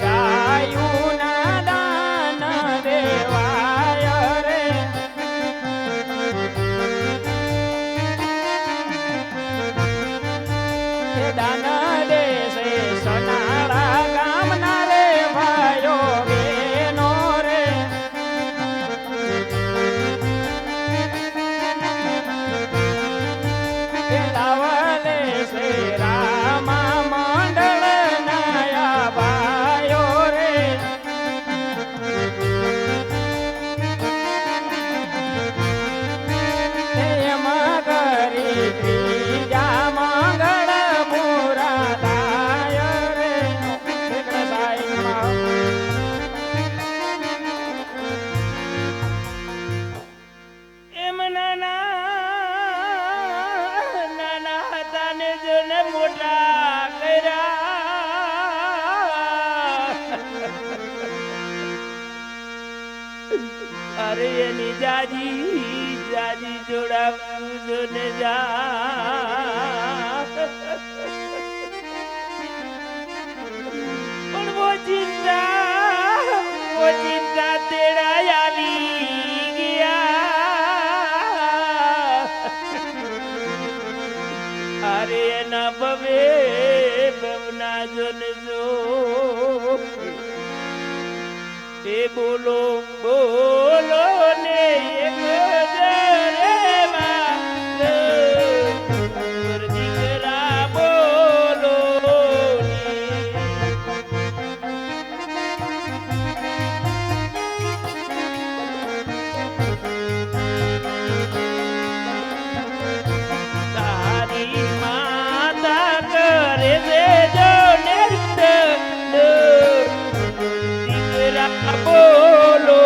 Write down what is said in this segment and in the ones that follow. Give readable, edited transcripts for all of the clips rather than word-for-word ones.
ગાયું ના દાન દેવાય રે દાન દેશે સનાળા ગામના રે ભાઈઓ બેનો રે લાવલે સે રામા મંડળ નાયા ભાઈઓ રે એમાં કરી ત્રીજા મંગળ પૂરા થાય રે એમ નાના હતા ને જોને મોટા કર્યા અરે એની જાજી જોડાવું જોને જા પણ વો ચિંતા તેડા આવી ગયા અરે એના બવના જોને જો એ બોલો ને એક જરે દીકરા બોલો તારી માતા કરે છે જો દીકરા બોલો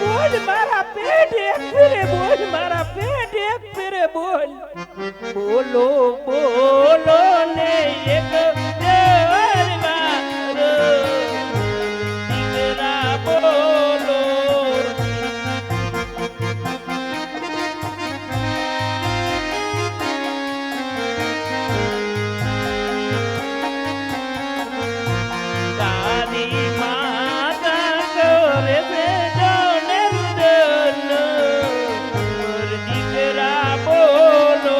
બોલ મારા પેટ એક ફેરે બોલ મારા પેટ એક ફેરે બોલ બોલો ને એક દેવરમાં દીકરા બોલો તારી માતા કરે છે દીકરા બોલો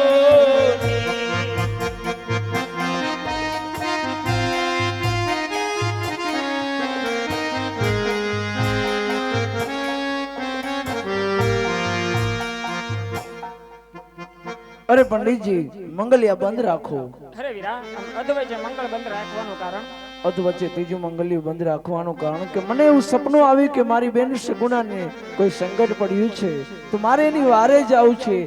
અરે પંડિતજી મંગલિયા બંધ રાખો. અરે વીરા અધવચ્ચે મંગળ બંધ રાખવાનું કારણ અધવચ્ચે ત્રીજું મંગલિયું બંધ રાખવાનું કારણ કે મને એવું સપનું આવ્યું કે મારી બેન સગુણાને કોઈ સંકટ પડ્યું છે તો મારે એની વારે જ આવું છે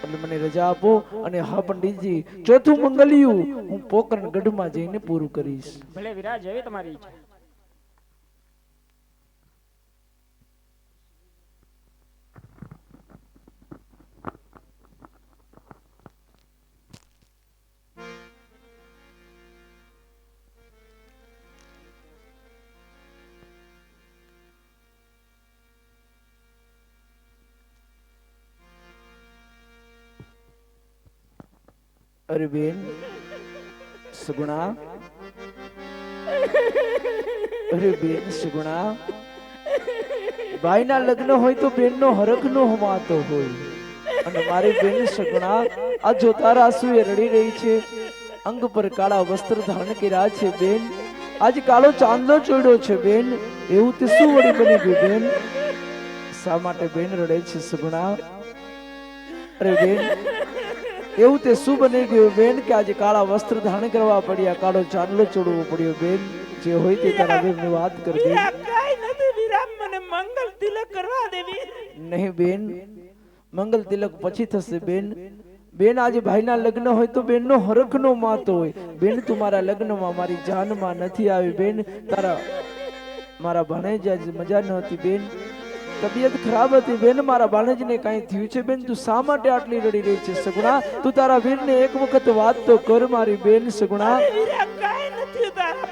એટલે મને રજા આપો અને હા પંડિતજી ચોથું મંગલિયું હું પોકરણ ગઢમાં જઈને પૂરું કરીશ. ભલે વીરા જેવી તમારી ઈચ્છા. અરે બેન સગુણા અરે બેન સગુણા ભાઈના લગ્ન હોય તો બેનનો હરખ નો હોવાતો હોય અને મારી બેન સગુણા આ જો તારા આંસુએ રડી રહી છે અંગ પર કાળા વસ્ત્ર ધારણ કર્યા છે બેન આજ કાળો ચાંદલો ચોડ્યો છે બેન એવું તે શું વળી બની ગયું બેન શા માટે બેન રડે છે સગુણા અરે બેન એવું તે શું બની ગયું બેન કે આજે કાળા વસ્ત્ર ધારણ કરવા પડ્યા કાળો ચાંદલો ચોડવો પડ્યો બેન જે હોય તે તારા બેનની વાત કરજે. કાઈ નથી વિરામ મને મંગલ તિલક કરવા દેવી. નહીં બેન મંગલ તિલક પછી થશે બેન. બેન આજે ભાઈના લગ્ન હોય તો બેનનો હરખનો માતો હોય બેન તું મારા લગ્નમાં મારી જાનમાં નથી આવી બેન તારા મારા ભાણેજ મજા નહોતી બેન તબિયત ખરાબ હતી બેન મારા ભાણેજને કાંઈ થયું છે બેન તું શા માટે આટલી રડી રહી છે સગુણા તું તારા વીરને એક વખત વાત તો કર મારી બેન સગુણા. કાંઈ નથી તારો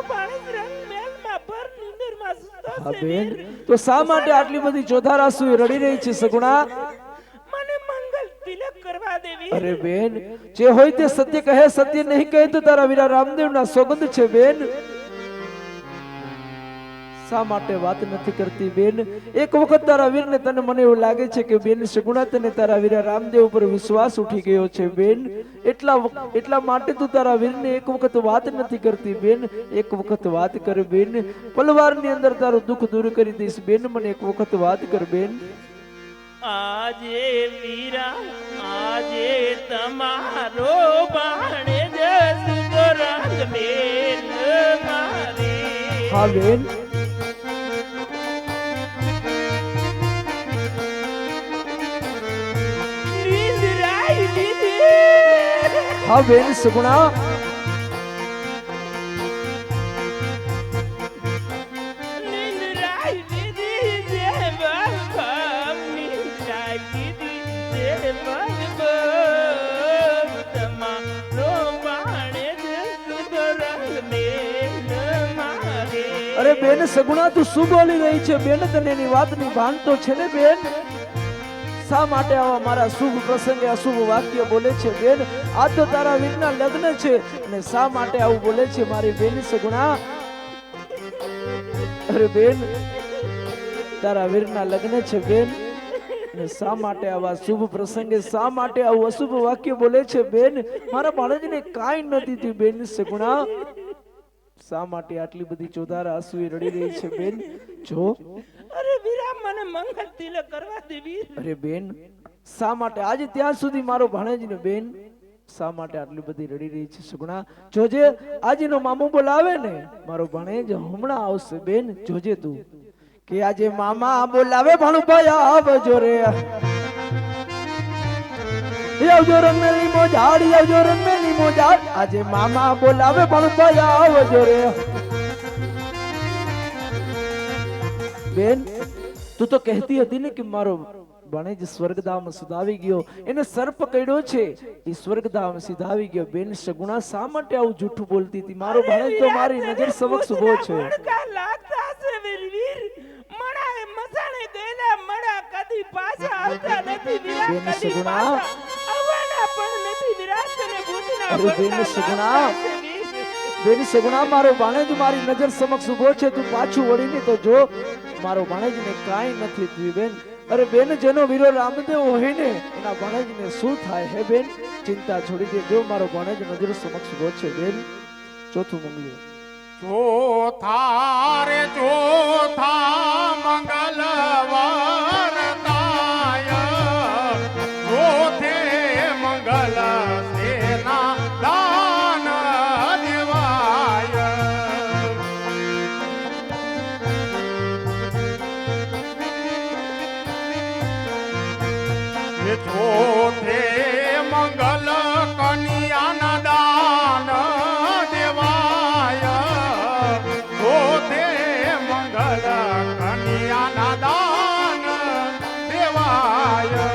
ભાણેજ રંગ મહેલમાં પર નીંદરમાં સૂતો હા બેન, તો શા માટે આટલી બધી ચોધાર આંસુએ રડી રહી છે સગુણા? મને મંગલ તિલક કરવા દેવી. અરે બેન, જે હોય તે સત્ય કહે, સત્ય નહીં કહે તો તારા વીરા રામદેવના સોગંદ છે બેન. શા માટે વાત નથી કરતી બેન? એક વખત તારા વીરને તને મને એવું લાગે છે કે બેન સગુણા તને તારા વીરા રામદેવ ઉપર વિશ્વાસ ઉઠી ગયો છે બેન. એટલા માટે તું તારા વીરને એક વખત વાત નથી કરતી બેન. એક વખત વાત કર બેન. પલવારની અંદર તારું દુઃખ દૂર કરી દઈશ બેન. મને એક વખત વાત કર બેન. આજે વીરા, આજે તમારો બાણે જસુતો રંગ મેલ મારે. હા બેન, નિંદરાઈ લીધી. હા બેન સગુણા, નિંદરાઈ લીધી જે બલબમ. નિંદરાઈ લીધી જે બલબમ. તમારો બાણે જસુતો રંગ મેલ મારે. અરે બેન સગુણા તું શું બોલી રહી છે બેન? તને એની વાતની ભાન તો છે ને બેન? શા માટે આવા મારા શુભ પ્રસંગે અશુભ વાક્ય બોલે છે બેન? આ તો તારા વીરના લગ્ન છે અને શા માટે આવું બોલે છે મારી બેન સગુણા? અરે બેન, તારા વીરના લગ્ન છે બેન અને શા માટે આવા શુભ પ્રસંગે શા માટે આવું અશુભ વાક્ય બોલે છે બેન? મારા બાળકને કાંઈ નથી થયું બેન સગુણા. શા માટે આટલી બધી ચોધાર આંસુએ રડી રહી છે બેન? જો અરે વીરા, મને મંગલ તિલક કરવા દેવી. અરે બેન, શા માટે આજે ત્યાં સુધી મારો ભાણેજને બેન શા માટે આટલી બધી રડી રહી છે સગુણા? જોજે આજનો મામો બોલાવે ને મારો ભાણેજ હમણાં આવશે બેન. જોજે તું કે આજે મામા બોલાવે ભાણુભાઈ આવજો રે. આવજો રંગમેલી મોજાડ, આવજો રંગમેલી મોજાડ. આજે મામા બોલાવે ભાણુભાઈ આવજો રે. બેન તું તો કહેતી હતી ને કે મારો ભાણેજ સ્વર્ગધામ સુધાવી ગયો, એને સર્પ કડ્યો છે, એ સ્વર્ગધામ સીધાવી ગયો. બેન સગુણા શા માટે આવું જૂઠું બોલતી હતી? મારો ભાણેજ તો મારી નજર સમક્ષ ઉભો છે. લાગતા હશે વીર. મણાએ મસાણે ગયેલા મણા કદી પાછા આવતા નથી વીરા. બેન કદી સગુણા, પાછા આવવાના પણ નથી વીરા. તને ભૂતના અરે બેન ભરતા સગુણા, લાગતા હશે વીર. બેન સગુણા મારો ભાણેજ મારી નજર સમક્ષ ઉભો છે. તું પાછું વળીને તો જો, મારો ભાણેજને કાંઈ નથી થયું બેન. અરે બેન, જેનો વીરો રામદેવ હોય ને એના ભાણેજને શું થાય હે બેન? ચિંતા છોડી દે. જો મારો ભાણેજ નજર સમક્ષ ઉભો છે બેન. ચોથું મંગલું. ચોથા રે ચોથા મંગલવાર તાય, ચોથે મંગલ સેના દાન દેવાય. ચોથે મંગલ કન્યાના દાન દેવાય. ચોથે મંગલ કન્યાના દાન દેવાય.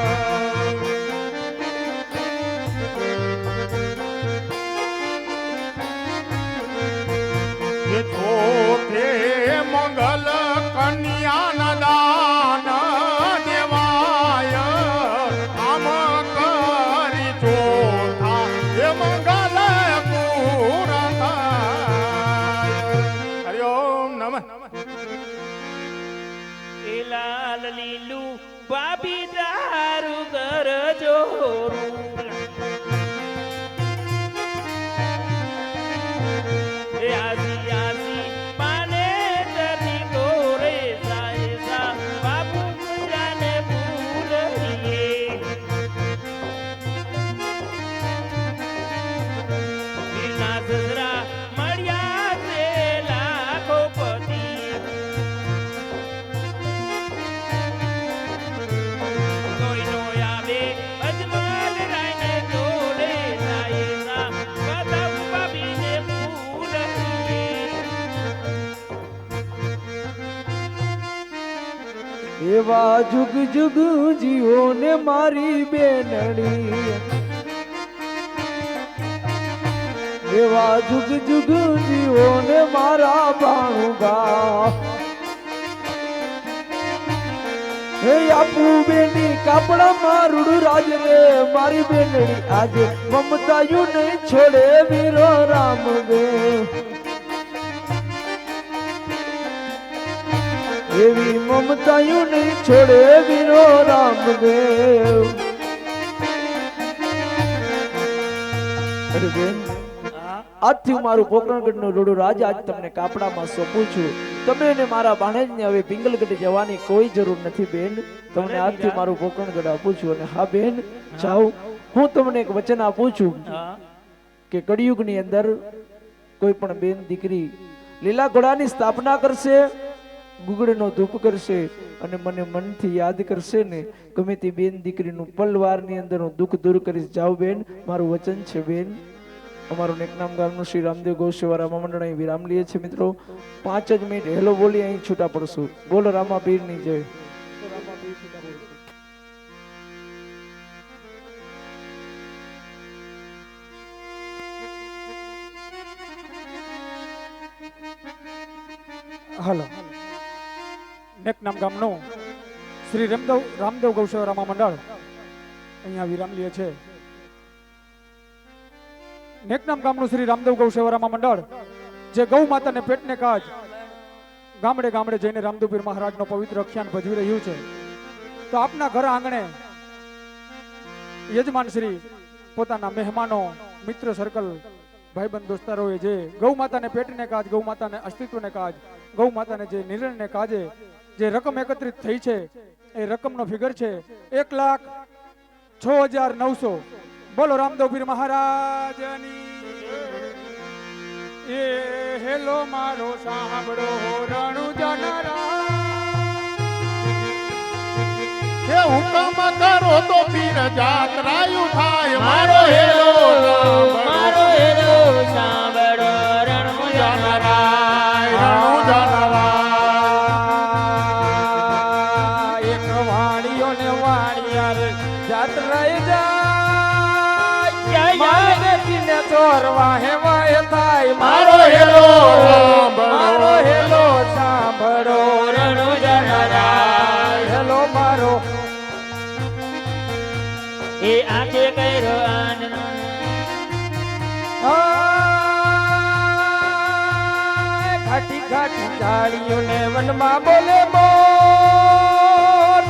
ચોથે મંગલ કન્યાના દાન દેવાય. આમ કરી ચોથા એ મંગલ પૂરા થાય. હરિ ઓમ નમઃ. એ લાલ લીલું બાબી તારું ઘર જોરું. એ આસી આસી પાને તરી ગોરે સાય સા બાબુ જાને ભૂલહીએ. વિના સસરા મળ્યા છે લાખો પતિ. કોઈ નો આવે અજમલ રાયને જોડે જાય સા બધા બાબીને ભૂલહીએ. એવા જુગ જુગ જીવો ને મારી બેનડી. એવા જુગ જુગ જીવો ને મારા ભાણુભા. હે આપું બેની કાપડામાં રૂડું રાજ રે મારી બેનડી આજે મમતાયું નહીં છોડે વીરો રામ વે એવી મમતાયું નહીં છોડે વીરો રામ દેવ અરે બેન આજથી હું મારું પોકરણગઢનું રોડું રાજ આજ તમને કાપડામાં સોંપું છું તમે અને મારા ભાણેજને હવે પિંગલગઢ જવાની કોઈ જરૂર નથી બેન તમને આજથી મારું પોકરણગઢ આપું છું અને હા બેન જાઓ હું તમને એક વચન આપું છું કે કળિયુગની અંદર કોઈ પણ બેન દીકરી લીલા ઘોડાની સ્થાપના કરશે ગુગળનો ધૂપ કરશે અને મને મનથી યાદ કરશે ને ગમે તે બેન દીકરીનું પલવારની અંદર હું દુઃખ દૂર કરીશ જાઓ બેન મારું વચન છે બેન અમારું નેકનામ ગામનું શ્રી રામદેવ ગૌસેવા રામા મંડળ અહીં વિરામ લઈએ છે મિત્રો 5 જ મિનિટ હેલો બોલી અહીં છૂટા પડશું બોલો રામા પીરની જય હાલો નેકનામ ગામનું શ્રી રામદેવ ગૌસેવા રામા મંડળ અહીંયા વિરામ લે છે નેકનામ ગામનું શ્રી રામદેવ ગૌસેવા રામા મંડળ જે ગૌ માતાને પેટને કાજ ગામડે ગામડે જઈને રામદેવ પીર મહારાજનો પવિત્ર અખ્યાન ભજવી રહ્યું છે તો આપના ઘર આંગણે યજમાન શ્રી પોતાના મહેમાનો મિત્ર સર્કલ ભાઈબંધ દોસ્તારોએ જે ગૌ માતાને પેટને કાજ ગૌ માતાને અસ્તિત્વને કાજ ગૌ માતાને જે નિર્ણયને કાજે જે રકમ એકત્રિત થઈ છે એ રકમનો ફિગર છે 1,06,900 બોલો રામદેવ પીર મહારાજની એ હેલો મારો સાંભળો રણુજનરા હે હુકમ કરો તો પીર જાત્રાયું થાય મારો હેલો મારો હેલો સાંભળો રણુજનરાય રણુજનરાય એક વાણીઓ ને વાણિયા રે જાત્રાએ જાય મારે કિને ચોરવા હે વાય થાય મારો હેલો મારો હેલો સાંભળો રણુજનરાય હેલો મારો એ આંખે કર્યો આનંદ ઘાટી ઘાટી ઝાડીઓ ને વનમાં બોલે મોર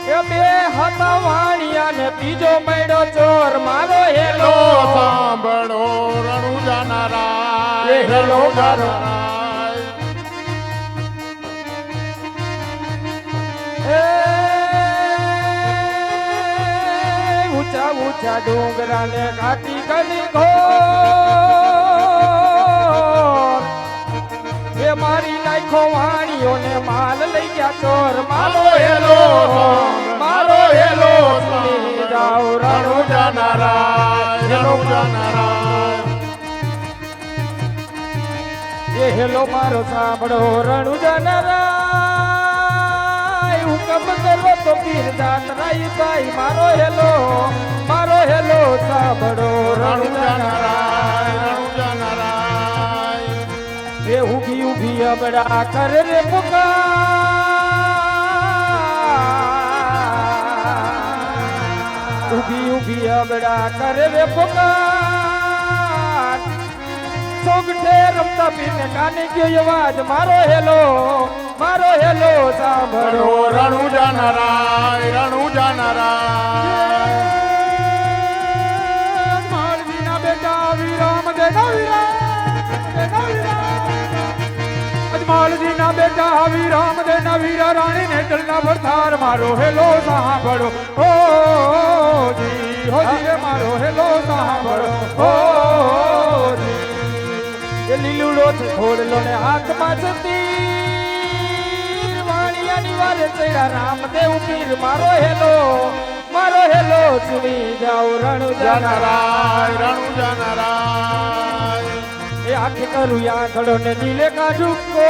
એ બે હતા વાણિયા ને ત્રીજો મૈડો ચોર મારો હેલો સાંભળો રણુજનરાય એ હેલો મારો એ ઊંચા ઊંચા ડુંગરા ને ઘાટી ઘણી ઘોર એ મારી નાખો વાણીઓ ને માલ લઈ ગયા ચોર મારો હેલો મારો હેલો સુની જાઓ રણુજનરાય રણુજનરાય એ હેલો મારો સાંભળો રણુજનરાય હુકમ કરો તો પીર જાત્રાઈ થાય મારો હેલો સાંભળો રણુજનરાય રણુજનરાય એ ઊભી ઊભી અબડા કરે રે પુકાર ઊભી ઊભી અબડા કરે રે પુકાર સોગઠે રમતા પીને કાને ગયો અવાજ મારો હેલો સાંભળો રણુજનરાય રણુજનરાય માળવીના બેટા વિરામ દેના વિરામ અજમાલજીના બેટા વિરામ દેના વીરા રાણી ને ડલના ભરતાર મારો હેલો સાંભળો હો જી રે મારો હેલો સાંભળો હો જી એ લીલુડો છોડલો ને હાથમાં જતી વાણિયાની વારે ચડ્યા રામદેવ પીર મારો હેલો સુની જાઓ રણુજનરાય રણુજનરાય એ આંખ કરું આંખડો ને નીલે કાઢું કો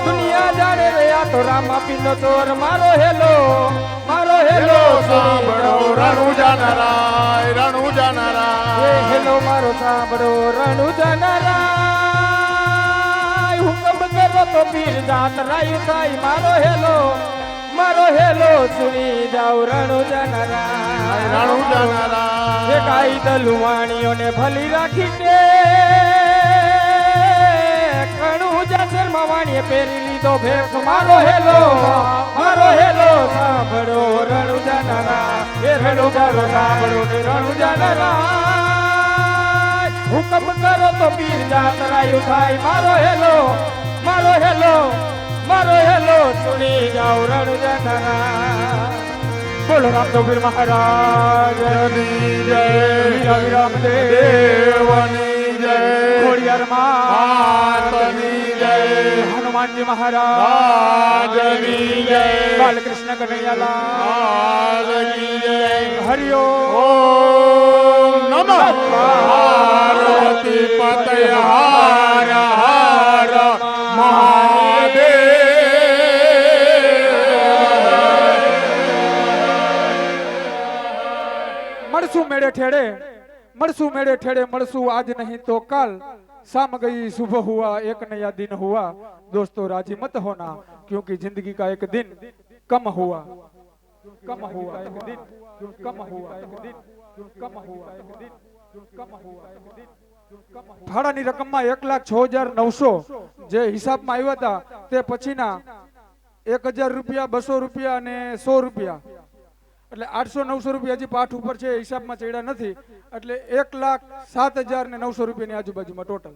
દુનિયા જાણે રે આ તો રામા પીનો ચોર મારો હેલો સાંભળો રણુજનરાય રણુજનરાય એ હેલો મારો સાંભળો રણુજનરાય તો પીર જાત રાયુ થાય મારો હેલો સુની જાવ રણુ જનરા રાણુ જાનારા એ કાઈ દલુવાણીઓને ભલી રાખીને કણું જાસર માવાણીએ પહેરી લીધો ભેખ મારો હેલો સાંભળો રણુ જનરા એ રણુ જારો સાંભળો ને રણુ જનરા હુકમ કરો તો પીર જાત રાયુ થાય મારો હેલો સુની જાવ રણુ જનરા બોલો રામદેવ મહારાજ જય રામદેવની જય ખોડિયાર માતની જય હનુમાનજી મહારાજ રાજની જય બાલકૃષ્ણ કનૈયાલાલ રાજની જય હરિઓ ઓમ નમઃ પાર્વતી પતય હર હર મહાદેવ મળશું મેળે ઠેડે મળશું આજ નહીં તો કાલ शाम गई सुबह हुआ एक नया दिन हुआ दोस्तों राजी मत होना क्योंकि जिंदगी का एक दिन कम हुआ एक दिन कम हुआ ભાડાની રકમમાં 1,06,900 જે હિસાબમાં આવ્યા હતા તે પછીના 1,000 રૂપિયા 200 રૂપિયા અને 100 રૂપિયા એટલે 800-900 રૂપિયા હજી પાઠ ઉપર છે હિસાબમાં ચડ્યા નથી એટલે 1,07,900 રૂપિયાની આજુબાજુમાં ટોટલ